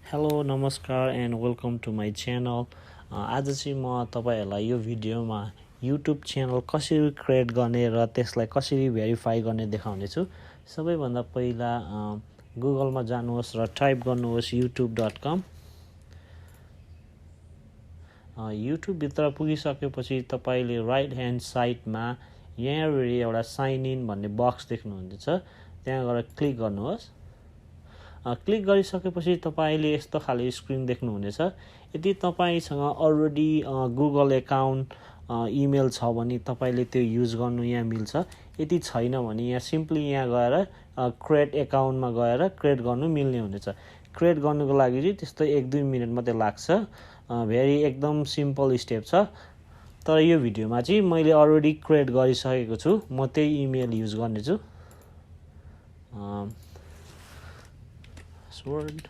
Hello नमस्कार and welcome to my channel. आज चाहिँ म तपाईँहरूलाई यो भिडियोमा युट्युब च्यानल कसरी क्रिएट गर्ने र त्यसलाई कसरी भेरिफाई गर्ने देखाउनेछु। सबैभन्दा पहिला गुगलमा जानुहोस् र टाइप गर्नुहोस् youtube.com। युट्युबभित्र पुगिसकेपछि तपाईँले राइट ह्यान्ड साइडमा यहाँनिर एउटा साइन इन भन्ने बक्स देख्नुहुनेछ, त्यहाँ गएर क्लिक गर्नुहोस्। क्लिक गरिसकेपछि तपाईँले यस्तो खाले स्क्रिन देख्नुहुनेछ। यदि तपाईँसँग अलरेडी गुगल एकाउन्ट इमेल छ भने तपाईँले त्यो युज गर्नु यहाँ मिल्छ। यदि छैन भने यहाँ सिम्पली यहाँ गएर क्रिएट एकाउन्टमा गएर क्रिएट गर्नु मिल्ने हुनेछ। क्रिएट गर्नुको लागि चाहिँ त्यस्तो 1-2 मिनट मात्रै लाग्छ। भेरी एकदम सिम्पल स्टेप छ। तर यो भिडियोमा चाहिँ मैले अलरेडी क्रिएट गरिसकेको छु, म त्यही इमेल युज गर्नेछु। Word.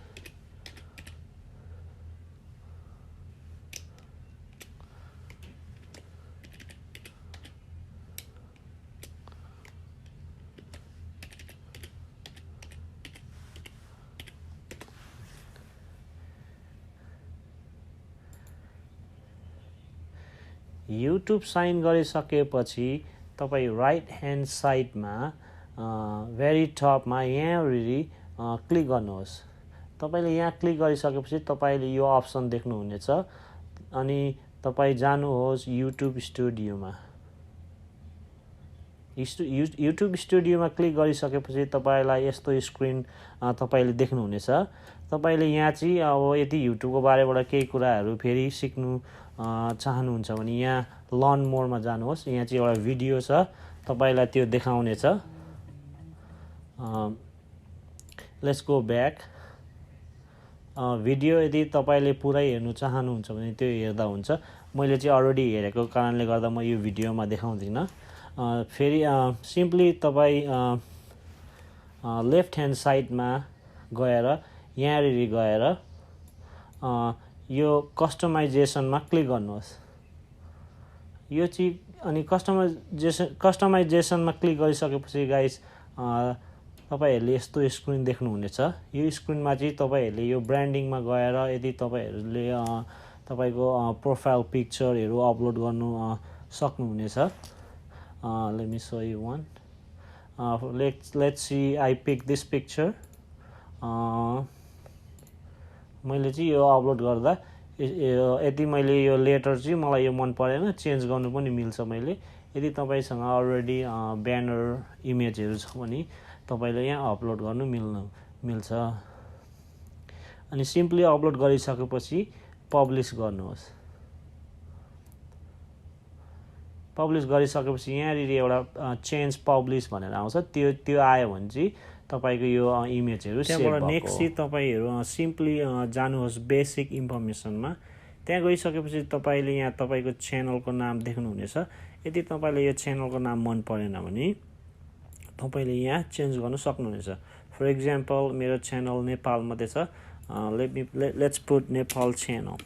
युट्युब साइन गरिसकेपछि तपाईँ राइट ह्यान्ड साइडमा भेरी टपमा यहाँनिर क्लिक गर्नुहोस्। तपाईँले यहाँ क्लिक गरिसकेपछि तपाईँले यो अप्सन देख्नुहुनेछ। अनि तपाईँ जानुहोस् युट्युब स्टुडियोमा। युट्युब स्टुडियोमा क्लिक गरिसकेपछि तपाईँलाई यस्तो स्क्रिन तपाईँले देख्नुहुनेछ। तपाईँले यहाँ चाहिँ अब यदि युट्युबको बारेबाट केही कुराहरू फेरि सिक्नु चाहनुहुन्छ भने यहाँ लर्न मोरमा जानुहोस्। यहाँ चाहिँ एउटा भिडियो छ, तपाईँलाई त्यो देखाउनेछ। Let's go back. भिडियो यदि तपाईँले पुरै हेर्नु चाहनुहुन्छ भने त्यो हेर्दा हुन्छ। मैले चाहिँ अलरेडी हेरेको कारणले गर्दा म यो भिडियोमा देखाउँदिनँ। फेरि सिम्पली तपाईँ लेफ्ट ह्यान्ड साइडमा गएर यहाँनिर गएर यो कस्टमाइजेसनमा क्लिक गर्नुहोस्। यो चाहिँ अनि कस्टमाइजेसनमा क्लिक गरिसकेपछि गाइस तपाईहरूले यस्तो स्क्रिन देख्नुहुनेछ। यो स्क्रिनमा चाहिँ तपाईँहरूले यो ब्रान्डिङमा गएर यदि तपाईँहरूले तपाईँको प्रोफाइल पिक्चरहरू अपलोड गर्नु सक्नुहुनेछ। Let me show you one. Let's see I pick this picture. मैले चाहिँ यो अपलोड गर्दा यदि मैले यो लेटर चाहिँ मलाई यो मन परेन, चेन्ज गर्नु पनि मिल्छ मैले। यदि तपाईँसँग अलरेडी ब्यानर इमेजहरू छ भने तपाईँले यहाँ अपलोड गर्नु मिल्छ। अनि सिम्पली अपलोड गरिसकेपछि पब्लिस गर्नुहोस्। पब्लिस गरिसकेपछि यहाँनिर एउटा चेन्ज पब्लिस भनेर आउँछ, त्यो आयो भने चाहिँ तपाईँको यो इमेजहरू त्यहाँबाट नेक्स्ट चाहिँ तपाईँहरू सिम्पली जानुहोस् बेसिक इन्फर्मेसनमा। त्यहाँ गइसकेपछि तपाईँले यहाँ तपाईँको च्यानलको नाम देख्नुहुनेछ। यदि तपाईँले यो च्यानलको नाम मन परेन भने तपाईँले यहाँ चेन्ज गर्नु सक्नुहुनेछ। फर इक्जाम्पल मेरो च्यानल नेपाल मात्रै छ। Let's put Nepal channel.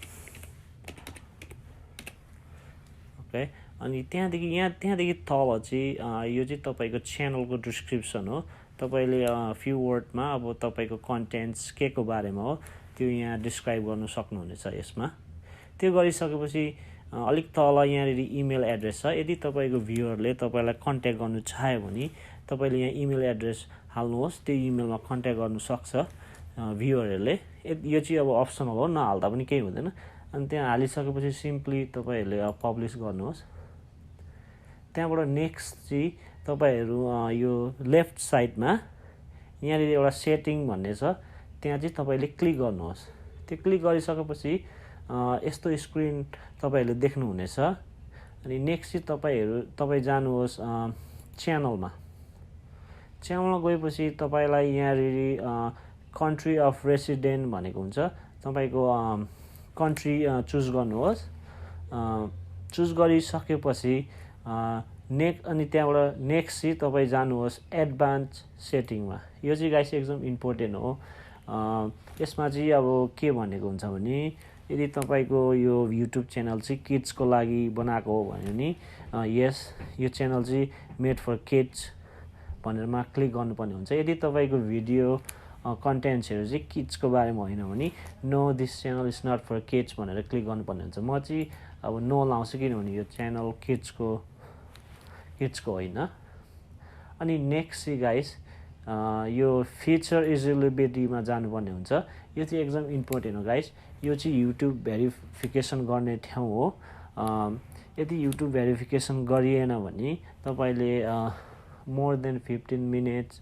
Okay. अनि त्यहाँदेखि तल चाहिँ यो चाहिँ तपाईँको च्यानलको डिस्क्रिप्सन हो। तपाईँले फ्यु वर्डमा अब तपाईँको कन्टेन्ट्स के को बारेमा हो त्यो यहाँ डिस्क्राइब गर्नु सक्नुहुनेछ यसमा। त्यो गरिसकेपछि अलिक तल यहाँनिर इमेल एड्रेस छ। यदि तपाईँको भ्युअरले तपाईँलाई कन्ट्याक्ट गर्नु चाह्यो भने तपाईँले यहाँ इमेल एड्रेस हाल्नुहोस्। त्यो इमेलमा कन्ट्याक्ट गर्नु सक्छ भ्युअरहरूले। यो चाहिँ अब अप्सनल हो, नहाल्दा पनि केही हुँदैन। अनि त्यहाँ हालिसकेपछि सिम्पली तपाईँहरूले पब्लिस गर्नुहोस्। त्यहाँबाट नेक्स्ट चाहिँ तपाईँहरू यो लेफ्ट साइडमा यहाँनिर एउटा सेटिङ भन्ने छ, त्यहाँ चाहिँ तपाईँले क्लिक गर्नुहोस्। त्यो क्लिक गरिसकेपछि यस्तो स्क्रिन तपाईँहरूले देख्नुहुनेछ। अनि नेक्स्ट चाहिँ तपाईँ जानुहोस् च्यानलमा। च्यानलमा गएपछि तपाईँलाई यहाँनिर कन्ट्री अफ रेसिडेन्ट भनेको हुन्छ। तपाईँको कन्ट्री चुज गर्नुहोस्। चुज गरिसकेपछि अनि त्यहाँबाट नेक्स्ट चाहिँ तपाईँ जानुहोस् एडभान्स सेटिङमा। यो चाहिँ गाइस एकदम इम्पोर्टेन्ट हो। यसमा चाहिँ अब के भनेको हुन्छ भने यदि तपाईँको यो युट्युब च्यानल चाहिँ किड्सको लागि बनाएको हो भने यस यो च्यानल चाहिँ मेड फर किड्स भनेरमा क्लिक गर्नुपर्ने हुन्छ। यदि तपाईँको भिडियो कन्टेन्ट्सहरू चाहिँ किड्सको बारेमा होइन भने no this channel is not for kids भनेर क्लिक गर्नुपर्ने हुन्छ। म चाहिँ अब नो लाउँछु किनभने यो च्यानल किड्सको होइन। अनि नेक्स्ट चाहिँ गाइस यो फिचर इलिजिबिलिटीमा जानुपर्ने हुन्छ। यो चाहिँ एकदम इम्पोर्टेन्ट हो गाइस। यो चाहिँ युट्युब भेरिफिकेसन गर्ने ठाउँ हो। यदि युट्युब भेरिफिकेसन गरिएन भने तपाईँले मोर देन 15 मिनट्स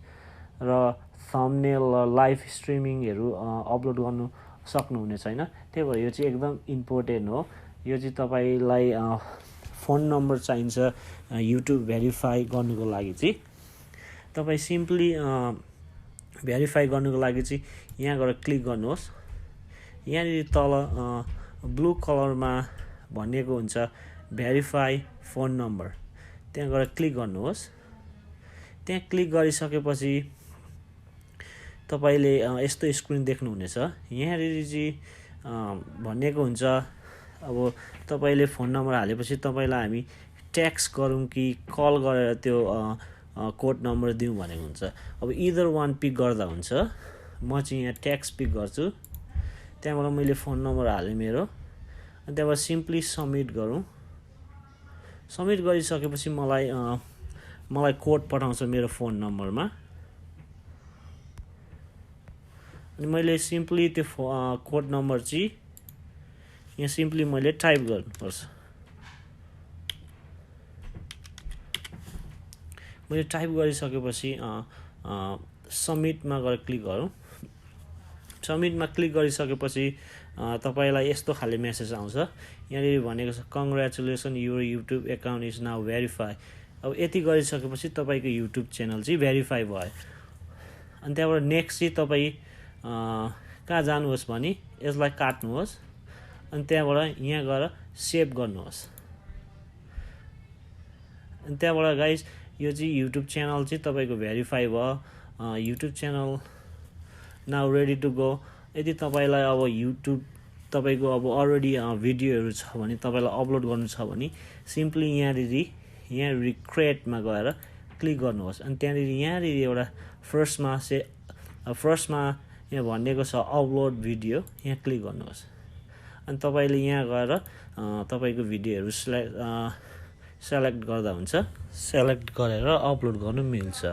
र थम्बनेल लाइभ स्ट्रिमिङहरू अपलोड गर्नु सक्नुहुने छैन। त्यही भएर यो चाहिँ एकदम इम्पोर्टेन्ट हो। यो चाहिँ तपाईँलाई फोन नम्बर चाहिन्छ युट्युब भेरिफाई गर्नुको लागि चाहिँ। तपाईँ सिम्पली भेरिफाई गर्नुको लागि चाहिँ यहाँ गएर क्लिक गर्नुहोस्। यहाँनिर तल ब्लू कलरमा भनिएको हुन्छ भेरिफाई फोन नम्बर, त्यहाँ गएर क्लिक गर्नुहोस्। त्यहाँ क्लिक गरिसकेपछि तपाईँले यस्तो स्क्रिन देख्नुहुनेछ। यहाँनिर चाहिँ भनिएको हुन्छ अब तपाईँले फोन नम्बर हालेपछि तपाईँलाई हामी टेक्स्ट गरौँ कि कल गरेर त्यो कोड नम्बर दिउँ भनेको हुन्छ। अब इदर वान पिक गर्दा हुन्छ। म चाहिँ यहाँ टेक्स्ट पिक गर्छु। त्यहाँबाट मैले फोन नम्बर हालेँ मेरो, अनि त्यहाँबाट सिम्पली सब्मिट गरौँ। सब्मिट गरिसकेपछि मलाई कोड पठाउँछ मेरो फोन नम्बरमा। अनि मैले सिम्पली त्यो कोड नम्बर चाहिँ यहाँ सिम्पली मैले टाइप गर्नुपर्छ। मैले टाइप गरिसकेपछि सबमिटमा गएर क्लिक गरौँ। सबमिटमा क्लिक गरिसकेपछि तपाईँलाई यस्तो खाले मेसेज आउँछ। यहाँनिर भनेको छ congratulation your YouTube account is now verify. अब यति गरिसकेपछि तपाईँको युट्युब च्यानल चाहिँ भेरिफाई भयो। अनि त्यहाँबाट नेक्स्ट चाहिँ तपाईँ कहाँ जानुहोस् भने यसलाई काट्नुहोस्, अनि त्यहाँबाट यहाँ गएर सेभ गर्नुहोस्। अनि त्यहाँबाट गाइस यो चाहिँ युट्युब च्यानल चाहिँ तपाईँको भेरिफाई भयो। YouTube channel now ready to go. यदि तपाईँलाई अब युट्युब तपाईँको अब अलरेडी भिडियोहरू छ भने तपाईँलाई अपलोड गर्नु छ भने सिम्पली यहाँ क्रिएटमा गएर क्लिक गर्नुहोस्। अनि त्यहाँनिर एउटा फर्स्टमा यहाँ भनिएको छ अपलोड भिडियो, यहाँ क्लिक गर्नुहोस्। अनि तपाईँले यहाँ गएर तपाईँको भिडियोहरू सेलेक्ट गर्दा हुन्छ। सेलेक्ट गरेर अपलोड गर्नु मिल्छ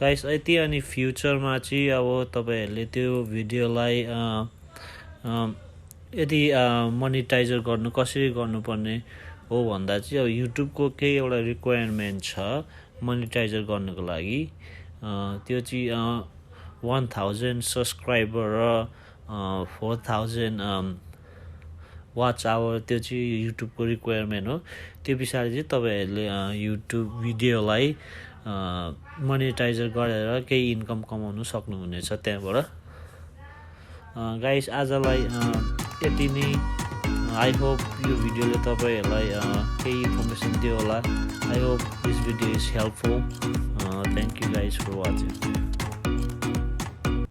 गाइस यति। अनि फ्युचरमा चाहिँ अब तपाईँहरूले त्यो भिडियोलाई यदि मोनिटाइजर गर्नु कसरी गर्नुपर्ने हो भन्दा चाहिँ अब युट्युबको केही एउटा रिक्वायरमेन्ट छ मोनिटाइजर गर्नुको लागि। त्यो चाहिँ 1000 सब्सक्राइबर र 4000 वाच आवर, त्यो चाहिँ युट्युबको रिक्वायरमेन्ट हो। त्यो पछाडि चाहिँ तपाईँहरूले युट्युब भिडियोलाई मोनिटाइजर गरेर केही इन्कम कमाउनु सक्नुहुनेछ त्यहाँबाट। गाइस आजलाई यति नै। आई होप यो भिडियोले तपाईँहरूलाई केही इन्फर्मेसन दियो होला। I hope this video is helpful. Thank you guys for watching.